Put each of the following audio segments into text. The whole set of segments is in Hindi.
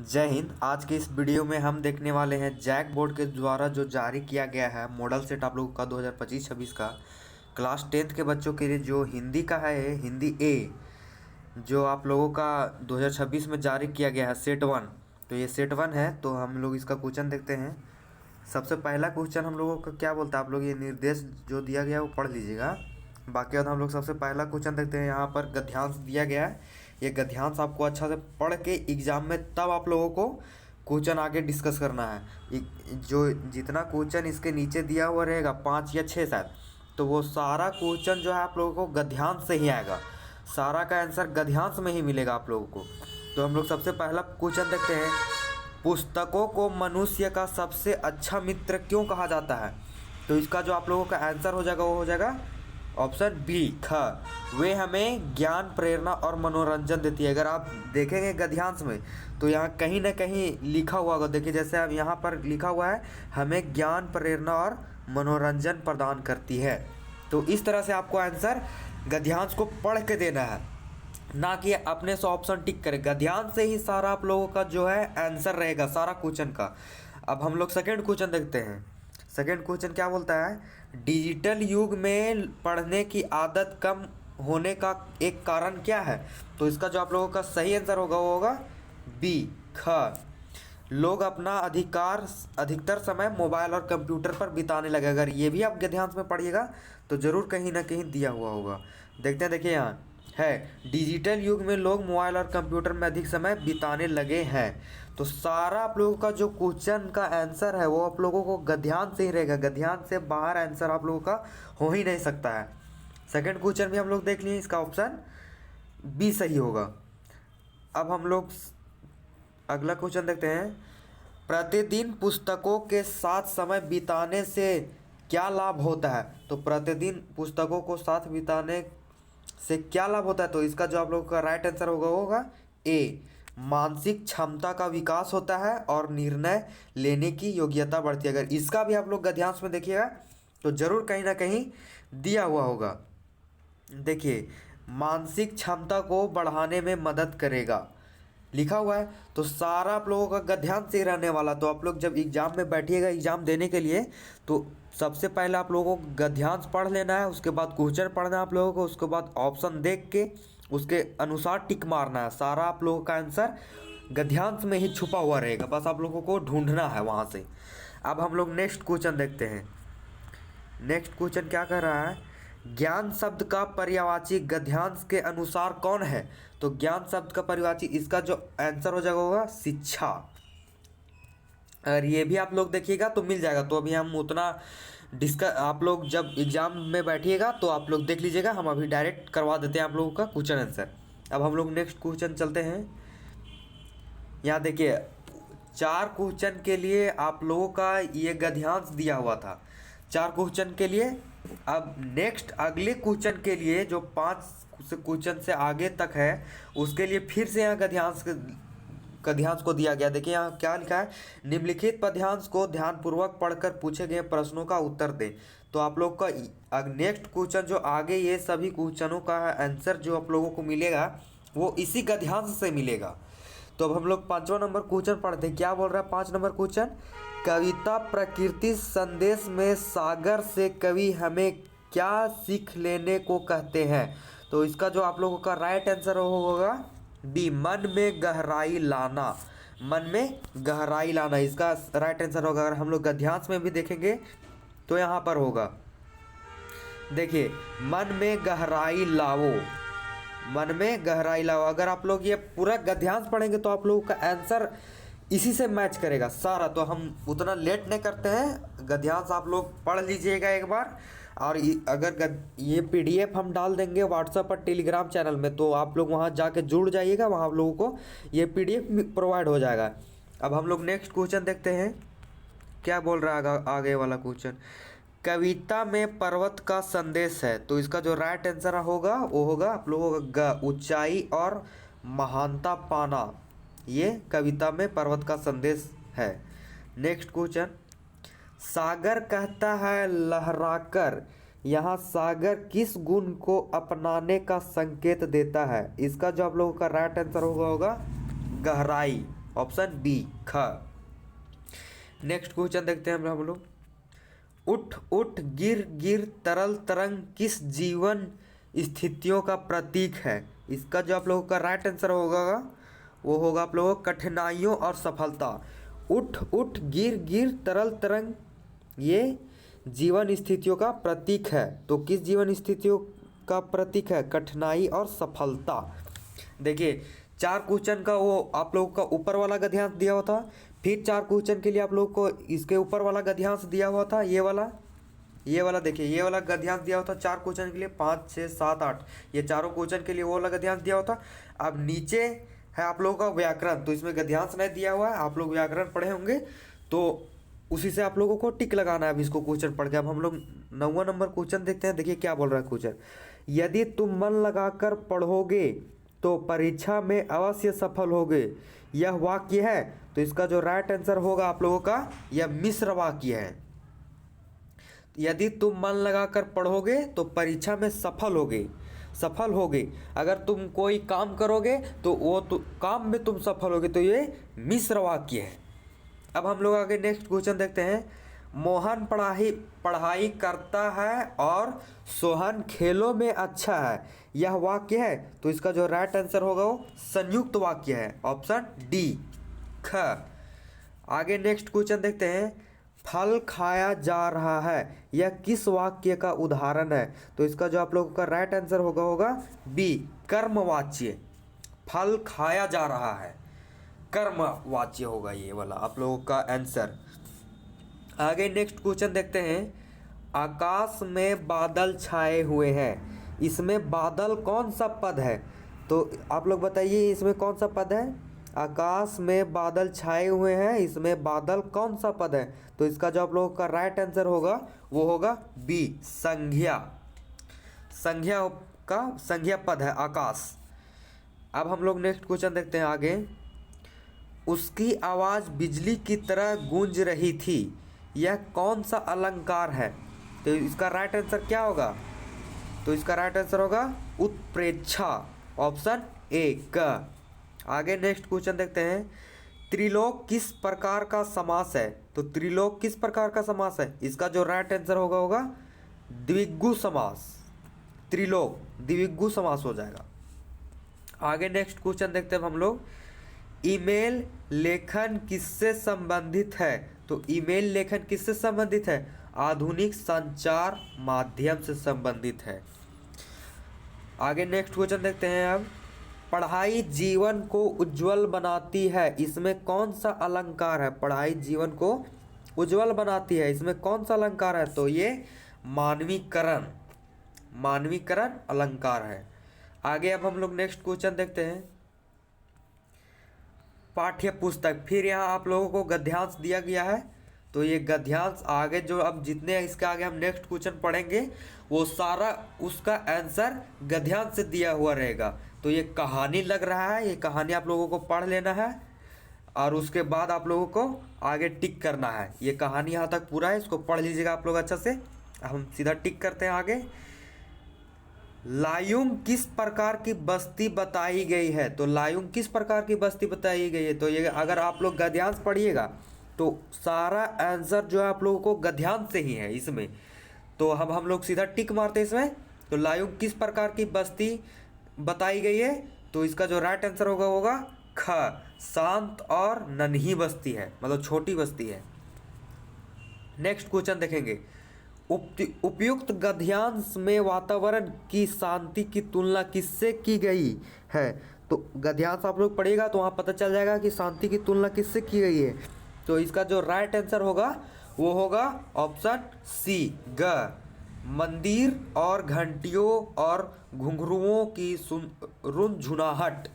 जय हिंद। आज के इस वीडियो में हम देखने वाले हैं जैक बोर्ड के द्वारा जो जारी किया गया है मॉडल सेट आप लोगों का 2025-26 का क्लास 10th के बच्चों के लिए जो हिंदी का है, हिंदी ए, जो आप लोगों का 2026 में जारी किया गया है सेट 1। तो ये सेट 1 है। तो हम लोग इसका क्वेश्चन देखते हैं। सबसे पहला क्वेश्चन हम लोगों का क्या बोलता है, आप लोग ये निर्देश जो दिया गया है वो पढ़ लीजिएगा। बाकी बाद हम लोग सबसे पहला क्वेश्चन देखते हैं। यहाँ पर गद्यांश दिया गया है। ये गद्यांश आपको अच्छा से पढ़ के एग्जाम में तब आप लोगों को क्वेश्चन आगे डिस्कस करना है। जो जितना क्वेश्चन इसके नीचे दिया हुआ रहेगा 5 या 6 शायद, तो वो सारा क्वेश्चन जो है आप लोगों को गद्यांश से ही आएगा। सारा का आंसर गद्यांश में ही मिलेगा आप लोगों को। तो हम लोग सबसे पहला क्वेश्चन देखते हैं। पुस्तकों को मनुष्य का सबसे अच्छा मित्र क्यों कहा जाता है? तो इसका जो आप लोगों का आंसर हो जाएगा वो हो जाएगा ऑप्शन बी, ख। वे हमें ज्ञान, प्रेरणा और मनोरंजन देती है। अगर आप देखेंगे गद्यांश में तो यहाँ कहीं ना कहीं लिखा हुआ होगा। देखिए जैसे अब यहाँ पर लिखा हुआ है, हमें ज्ञान, प्रेरणा और मनोरंजन प्रदान करती है। तो इस तरह से आपको आंसर गद्यांश को पढ़ के देना है, ना कि अपने से ऑप्शन टिक करें। गद्यांश से ही सारा आप लोगों का जो है आंसर रहेगा सारा क्वेश्चन का। अब हम लोग सेकेंड क्वेश्चन देखते हैं। सेकेंड क्वेश्चन क्या बोलता है, डिजिटल युग में पढ़ने की आदत कम होने का एक कारण क्या है? तो इसका जो आप लोगों का सही आंसर होगा वो होगा बी, ख। लोग अपना अधिकतर समय मोबाइल और कंप्यूटर पर बिताने लगे। अगर ये भी आप गद्यांश में पढ़िएगा तो ज़रूर कहीं ना कहीं दिया हुआ होगा। देखते हैं, देखिए यहाँ है, डिजिटल युग में लोग मोबाइल और कंप्यूटर में अधिक समय बिताने लगे हैं। तो सारा आप लोगों का जो क्वेश्चन का आंसर है वो आप लोगों को गद्यांश से ही रहेगा। गद्यांश से बाहर आंसर आप लोगों का हो ही नहीं सकता है। सेकंड क्वेश्चन भी हम लोग देख लिए, इसका ऑप्शन बी सही होगा। अब हम लोग अगला क्वेश्चन देखते हैं। प्रतिदिन पुस्तकों के साथ समय बिताने से क्या लाभ होता है? तो प्रतिदिन पुस्तकों को साथ बिताने से क्या लाभ होता है? तो इसका जो आप लोगों का राइट आंसर होगा वो होगा ए, मानसिक क्षमता का विकास होता है और निर्णय लेने की योग्यता बढ़ती है। अगर इसका भी आप लोग गद्यांश में देखिएगा तो जरूर कहीं ना कहीं दिया हुआ होगा। देखिए, मानसिक क्षमता को बढ़ाने में मदद करेगा लिखा हुआ है। तो सारा आप लोगों का गद्यांश से रहने वाला। तो आप लोग जब एग्जाम में बैठिएगा एग्जाम देने के लिए, तो सबसे पहले आप लोगों को गद्यांश पढ़ लेना है, उसके बाद क्वेश्चन पढ़ना है आप लोगों को, उसके बाद ऑप्शन देख के उसके अनुसार टिक मारना है। सारा आप लोगों का आंसर गद्यांश में ही छुपा हुआ रहेगा, बस आप लोगों को ढूंढना है वहाँ से। अब हम लोग नेक्स्ट क्वेश्चन देखते हैं। नेक्स्ट क्वेश्चन क्या कह रहा है, ज्ञान शब्द का पर्यायवाची गद्यांश के अनुसार कौन है? तो ज्ञान शब्द का पर्यायवाची, इसका जो आंसर हो जाएगा होगा शिक्षा। अगर ये भी आप लोग देखिएगा तो मिल जाएगा। तो अभी हम उतना आप लोग जब एग्जाम में बैठिएगा तो आप लोग देख लीजिएगा, हम अभी डायरेक्ट करवा देते हैं आप लोगों का क्वेश्चन आंसर। अब हम लोग नेक्स्ट क्वेश्चन चलते हैं। यहाँ देखिए 4 क्वेश्चन के लिए आप लोगों का ये गद्यांश दिया हुआ था, 4 क्वेश्चन के लिए। अब नेक्स्ट अगले क्वेश्चन के लिए जो 5 क्वेश्चन से आगे तक है उसके लिए फिर से यहाँ गद्यांश को दिया गया। देखिए यहाँ क्या लिखा है, निम्नलिखित पद्यांश को ध्यानपूर्वक पढ़कर पूछे गए प्रश्नों का उत्तर दें। तो आप लोग का नेक्स्ट क्वेश्चन जो आगे ये सभी क्वेश्चनों का आंसर जो आप लोगों को मिलेगा वो इसी गद्यांश से मिलेगा। तो अब हम लोग 5वां नंबर क्वेश्चन पढ़ते हैं। क्या बोल रहा है 5 नंबर क्वेश्चन, कविता प्रकृति संदेश में सागर से कवि हमें क्या सीख लेने को कहते हैं? तो इसका जो आप लोगों का राइट आंसर होगा बी, मन में गहराई लाना। मन में गहराई लाना इसका राइट आंसर होगा। अगर हम लोग गद्यांश में भी देखेंगे तो यहाँ पर होगा, देखिए, मन में गहराई लाओ, मन में गहराई लाओ। अगर आप लोग ये पूरा गद्यांश पढ़ेंगे तो आप लोगों का आंसर इसी से मैच करेगा सारा। तो हम उतना लेट नहीं करते हैं, गद्यांश आप लोग पढ़ लीजिएगा एक बार। और अगर ये पीडीएफ हम डाल देंगे व्हाट्सएप पर टेलीग्राम चैनल में, तो आप लोग वहाँ जाके जुड़ जाइएगा, वहाँ आप लोगों को ये पीडीएफ प्रोवाइड हो जाएगा। अब हम लोग नेक्स्ट क्वेश्चन देखते हैं। क्या बोल रहा है आगे वाला क्वेश्चन, कविता में पर्वत का संदेश है। तो इसका जो राइट आंसर होगा वो होगा आप लोगों का ऊंचाई और महानता पाना, ये कविता में पर्वत का संदेश है। नेक्स्ट क्वेश्चन, सागर कहता है लहराकर, यहाँ सागर किस गुण को अपनाने का संकेत देता है? इसका जो आप लोगों का राइट आंसर होगा गहराई। ऑप्शन बी ख। नेक्स्ट क्वेश्चन देखते हैं हम लोग। उठ उठ गिर गिर तरल तरंग किस जीवन स्थितियों का प्रतीक है? इसका जो आप लोगों का राइट आंसर होगा वो होगा आप लोगों को कठिनाइयों और सफलता। उठ उठ गिर गिर तरल तरंग ये जीवन स्थितियों का प्रतीक है। तो किस जीवन स्थितियों का प्रतीक है? कठिनाई और सफलता। देखिए 4 क्वेश्चन का वो आप लोगों का ऊपर वाला गद्यांश दिया हुआ था, फिर 4 क्वेश्चन के लिए आप लोगों को इसके ऊपर वाला गद्यांश दिया हुआ था, ये वाला देखिए ये वाला गद्यांश दिया हुआ था 4 क्वेश्चन के लिए, 5 6 7 8 ये चारों क्वेश्चन के लिए वो वाला गद्यांश दिया हुआ था। अब नीचे है आप लोगों का व्याकरण, तो इसमें गद्यांश नहीं दिया हुआ है, आप लोग व्याकरण पढ़े होंगे तो उसी से आप लोगों को टिक लगाना है। अब इसको क्वेश्चन पढ़ के अब हम लोग 9वां नंबर क्वेश्चन देखते हैं। देखिए क्या बोल रहा है क्वेश्चन। यदि तुम मन लगाकर पढ़ोगे तो परीक्षा में अवश्य सफल होगे, यह वाक्य है। तो इसका जो राइट आंसर होगा आप लोगों का यह मिश्र वाक्य है। यदि तुम मन लगाकर पढ़ोगे तो परीक्षा में सफल होगे। अगर तुम कोई काम करोगे तो वो तो काम में तुम सफल होगे, तो ये मिश्र वाक्य है। अब हम लोग आगे नेक्स्ट क्वेश्चन देखते हैं। मोहन पढ़ाई करता है और सोहन खेलों में अच्छा है, यह वाक्य है। तो इसका जो राइट आंसर होगा वो संयुक्त वाक्य है, ऑप्शन डी ख। आगे नेक्स्ट क्वेश्चन देखते हैं। फल खाया जा रहा है, यह किस वाक्य का उदाहरण है? तो इसका जो आप लोगों का राइट आंसर होगा बी कर्मवाच्य। फल खाया जा रहा है कर्मवाच्य होगा ये वाला आप लोगों का आंसर। आगे नेक्स्ट क्वेश्चन देखते हैं। आकाश में बादल छाए हुए हैं, इसमें बादल कौन सा पद है? तो आप लोग बताइए इसमें कौन सा पद है? आकाश में बादल छाए हुए हैं, इसमें बादल कौन सा पद है? तो इसका जो आप लोगों का राइट आंसर होगा वो होगा बी संज्ञा। संज्ञा पद है आकाश। अब हम लोग नेक्स्ट क्वेश्चन देखते हैं आगे। उसकी आवाज़ बिजली की तरह गूंज रही थी, यह कौन सा अलंकार है? तो इसका राइट आंसर क्या होगा? तो इसका राइट आंसर होगा उत्प्रेक्षा, ऑप्शन ए क। आगे नेक्स्ट क्वेश्चन देखते हैं। त्रिलोक किस प्रकार का समास है? तो त्रिलोक किस प्रकार का समास है? इसका जो राइट आंसर होगा द्विगु समास। त्रिलोक द्विगु समास हो जाएगा। आगे नेक्स्ट क्वेश्चन देखते हैं हम लोग। ईमेल लेखन किससे संबंधित है? तो ईमेल लेखन किससे संबंधित है? आधुनिक संचार माध्यम से संबंधित है। आगे नेक्स्ट क्वेश्चन देखते हैं अब। पढ़ाई जीवन को उज्जवल बनाती है, इसमें कौन सा अलंकार है? पढ़ाई जीवन को उज्जवल बनाती है, इसमें कौन सा अलंकार है? तो ये मानवीकरण अलंकार है। आगे अब हम लोग नेक्स्ट क्वेश्चन देखते हैं। पाठ्य पुस्तक, फिर यहाँ आप लोगों को गद्यांश दिया गया है, तो ये गद्यांश आगे जो अब जितने इसके आगे हम नेक्स्ट क्वेश्चन पढ़ेंगे वो सारा उसका आंसर गद्यांश से दिया हुआ रहेगा। तो ये कहानी लग रहा है, ये कहानी आप लोगों को पढ़ लेना है और उसके बाद आप लोगों को आगे टिक करना है। ये कहानी यहाँ तक पूरा है, इसको पढ़ लीजिएगा आप लोग अच्छा से। हम सीधा टिक करते हैं आगे। लायुंग किस प्रकार की बस्ती बताई गई है? तो लायुंग किस प्रकार की बस्ती बताई गई है? तो ये अगर आप लोग गद्यांश पढ़िएगा तो सारा आंसर जो है आप लोगों को गद्यांश से ही है इसमें। तो अब हम लोग सीधा टिक मारते हैं इसमें। तो लायुंग किस प्रकार की बस्ती बताई गई है? तो इसका जो राइट आंसर होगा ख, शांत और नन्ही बस्ती है, मतलब छोटी बस्ती है। नेक्स्ट क्वेश्चन देखेंगे। उपयुक्त गद्यांश में वातावरण की शांति की तुलना किससे की गई है? तो गद्यांश आप लोग पढ़िएगा तो वहाँ पता चल जाएगा कि शांति की तुलना किससे की गई है। तो इसका जो राइट आंसर होगा वो होगा ऑप्शन सी ग। मंदिर और घंटियों और घुंघरुओं की रुनझुनाहट।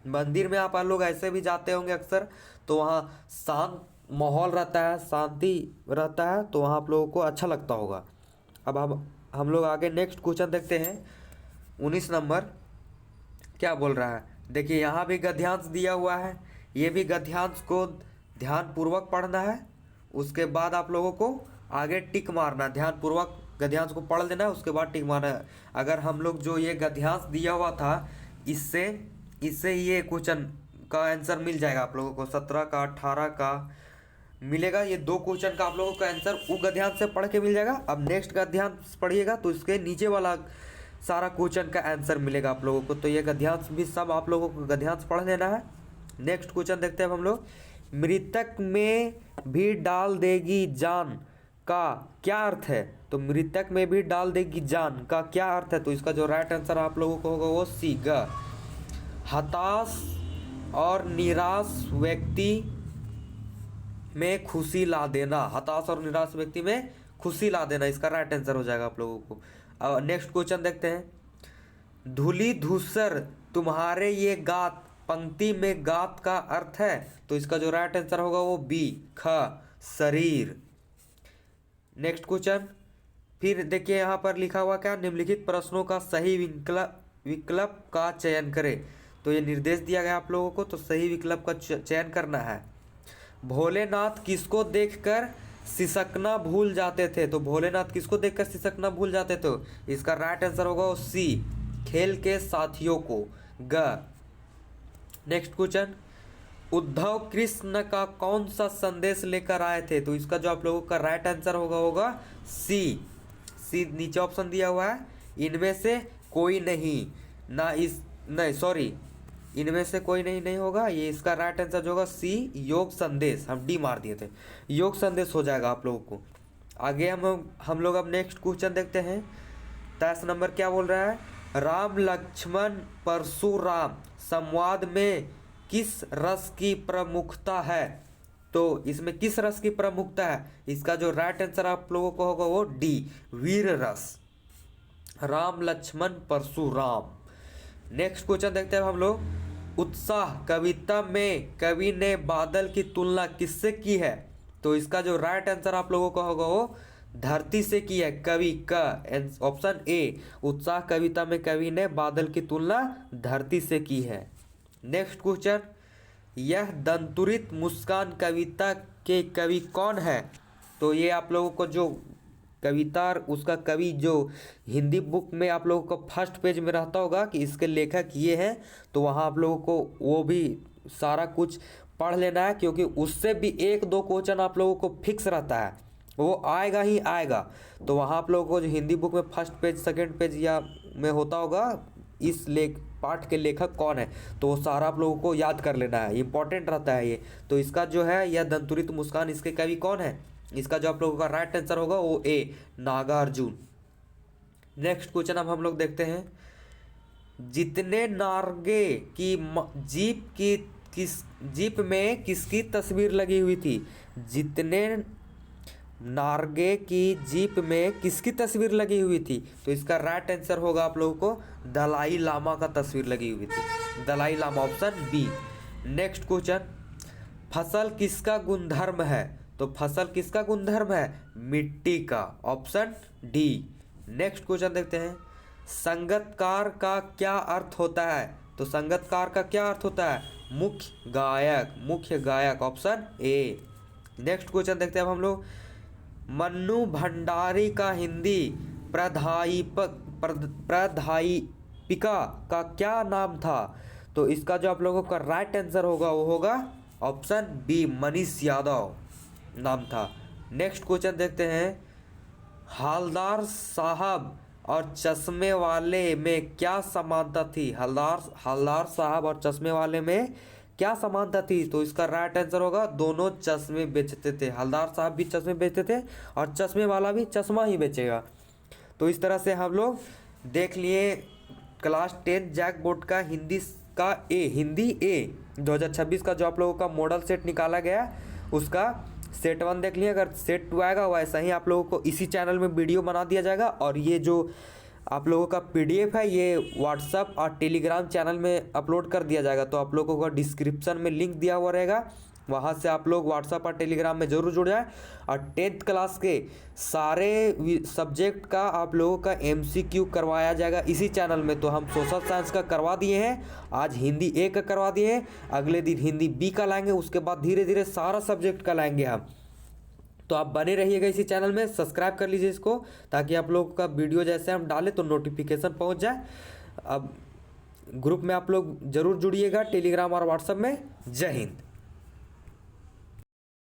मंदिर में आप लोग ऐसे भी जाते होंगे अक्सर, तो वहाँ शांत माहौल रहता है, शांति रहता है, तो वहाँ आप लोगों को अच्छा लगता होगा। अब हम लोग आगे नेक्स्ट क्वेश्चन देखते हैं। 19 नंबर क्या बोल रहा है? देखिए यहाँ भी गद्यांश दिया हुआ है, ये भी गद्यांश को ध्यानपूर्वक पढ़ना है, उसके बाद आप लोगों को आगे टिक मारना है। ध्यानपूर्वक गद्यांश को पढ़ लेना है, उसके बाद टिक मारना है। अगर हम लोग जो ये गद्यांश दिया हुआ था इससे ये क्वेश्चन का आंसर मिल जाएगा आप लोगों को, 17 का 18 का मिलेगा। ये 2 क्वेश्चन का आप लोगों का आंसर उ गद्यांश से पढ़ के मिल जाएगा। अब नेक्स्ट गद्यांश पढ़िएगा तो इसके नीचे वाला सारा क्वेश्चन का आंसर मिलेगा आप लोगों को। तो ये गद्यांश भी सब आप लोगों को गद्यांश पढ़ लेना है। नेक्स्ट क्वेश्चन देखते हैं हम लोग। मृतक में भी डाल देगी जान का क्या अर्थ है? तो मृतक में भी डाल देगी जान का क्या अर्थ है? तो इसका जो राइट आंसर आप लोगों को होगा वो सी ग। हताश और निराश व्यक्ति में खुशी ला देना, हताश और निराश व्यक्ति में खुशी ला देना, इसका राइट आंसर हो जाएगा आप लोगों को। अब नेक्स्ट क्वेश्चन देखते हैं। धूली धूसर तुम्हारे ये गात पंक्ति में गात का अर्थ है? तो इसका जो राइट आंसर होगा वो बी ख शरीर। नेक्स्ट क्वेश्चन फिर देखिए यहाँ पर लिखा हुआ क्या, निम्नलिखित प्रश्नों का सही विकल्प का चयन करें। तो ये निर्देश दिया गया आप लोगों को, तो सही विकल्प का चयन करना है। भोलेनाथ किसको देखकर सिसकना भूल जाते थे? तो भोलेनाथ किसको देखकर सिसकना भूल जाते थे? इसका राइट आंसर होगा वो सी खेल के साथियों को ग। नेक्स्ट क्वेश्चन, उद्धव कृष्ण का कौन सा संदेश लेकर आए थे? तो इसका जो आप लोगों का राइट आंसर होगा सी नीचे ऑप्शन दिया हुआ है, इनमें से कोई नहीं ना नहीं सॉरी इनमें से कोई नहीं होगा, ये इसका राइट आंसर जो होगा सी योग संदेश, हम डी मार दिए थे, योग संदेश हो जाएगा आप लोगों को। आगे हम लोग अब नेक्स्ट क्वेश्चन देखते हैं। 10 नंबर क्या बोल रहा है, राम लक्ष्मण परशुराम संवाद में किस रस की प्रमुखता है? तो इसमें किस रस की प्रमुखता है? इसका जो राइट आंसर आप लोगों को होगा वो डी वीर रस, राम लक्ष्मण परशुराम। नेक्स्ट क्वेश्चन देखते हैं हम लोग। उत्साह कविता में कवि ने बादल की तुलना किससे की है? तो इसका जो राइट आंसर आप लोगों का होगा वो धरती से की है, कवि का ऑप्शन ए। उत्साह कविता में कवि ने बादल की तुलना धरती से की है। नेक्स्ट क्वेश्चन, यह दंतुरित मुस्कान कविता के कवि कौन है? तो ये आप लोगों को जो कविता उसका कवि जो हिंदी बुक में आप लोगों को फर्स्ट पेज में रहता होगा कि इसके लेखक ये हैं, तो वहाँ आप लोगों को वो भी सारा कुछ पढ़ लेना है, क्योंकि उससे भी 1-2 क्वेश्चन आप लोगों को फिक्स रहता है, वो आएगा ही आएगा। तो वहाँ आप लोगों को जो हिंदी बुक में फर्स्ट पेज सेकंड पेज या में होता होगा इस पाठ के लेखक कौन है, तो वो सारा आप लोगों को याद कर लेना है, इंपॉर्टेंट रहता है ये। तो इसका जो है यह दंतुरित मुस्कान, इसके कवि कौन है? इसका जो आप लोगों का राइट आंसर होगा वो ए नागार्जुन। नेक्स्ट क्वेश्चन अब हम लोग देखते हैं। जितने नार्गे की जीप में किसकी तस्वीर लगी हुई थी? जितने नार्गे की जीप में किसकी तस्वीर लगी हुई थी? तो इसका राइट आंसर होगा आप लोगों को दलाई लामा का तस्वीर लगी हुई थी, Dalai Lama, option B. Next question, फसल किसका गुणधर्म है? तो फसल किसका गुणधर्म है? मिट्टी का, ऑप्शन डी। नेक्स्ट क्वेश्चन देखते हैं। संगतकार का क्या अर्थ होता है? तो संगतकार का क्या अर्थ होता है? मुख्य गायक, ऑप्शन ए। नेक्स्ट क्वेश्चन देखते हैं अब हम लोग। मन्नू भंडारी का हिंदी प्राध्यापिका का क्या नाम था? तो इसका जो आप लोगों का राइट आंसर होगा वो होगा ऑप्शन बी मनीष यादव नाम था। नेक्स्ट क्वेश्चन देखते हैं। हवलदार साहब और चश्मे वाले में क्या समानता थी? हवलदार साहब और चश्मे वाले में क्या समानता थी? तो इसका राइट आंसर होगा दोनों चश्मे बेचते थे, हवलदार साहब भी चश्मे बेचते थे और चश्मे वाला भी चश्मा ही बेचेगा। तो इस तरह से हम लोग देख लिए क्लास 10 जैक बोर्ड का हिंदी ए 2026 का जो आप लोगों का मॉडल सेट निकाला गया उसका सेट 1 देख लिए। अगर सेट 2 आएगा वैसा ही आप लोगों को इसी चैनल में वीडियो बना दिया जाएगा, और ये जो आप लोगों का PDF है ये व्हाट्सअप और टेलीग्राम चैनल में अपलोड कर दिया जाएगा। तो आप लोगों को डिस्क्रिप्शन में लिंक दिया हुआ रहेगा, वहाँ से आप लोग व्हाट्सअप और टेलीग्राम में ज़रूर जुड़ जाए। और 10th क्लास के सारे सब्जेक्ट का आप लोगों का MCQ करवाया जाएगा इसी चैनल में। तो हम सोशल साइंस का करवा दिए हैं, आज हिंदी A का करवा दिए हैं, अगले दिन हिंदी B का लाएंगे, उसके बाद धीरे धीरे सारा सब्जेक्ट का लाएंगे हम। तो आप बने रहिएगा इसी चैनल में, सब्सक्राइब कर लीजिए इसको, ताकि आप लोगों का वीडियो जैसे हम डालें तो नोटिफिकेशन पहुंच जाए। अब ग्रुप में आप लोग ज़रूर जुड़िएगा, टेलीग्राम और व्हाट्सएप में। जय हिंद।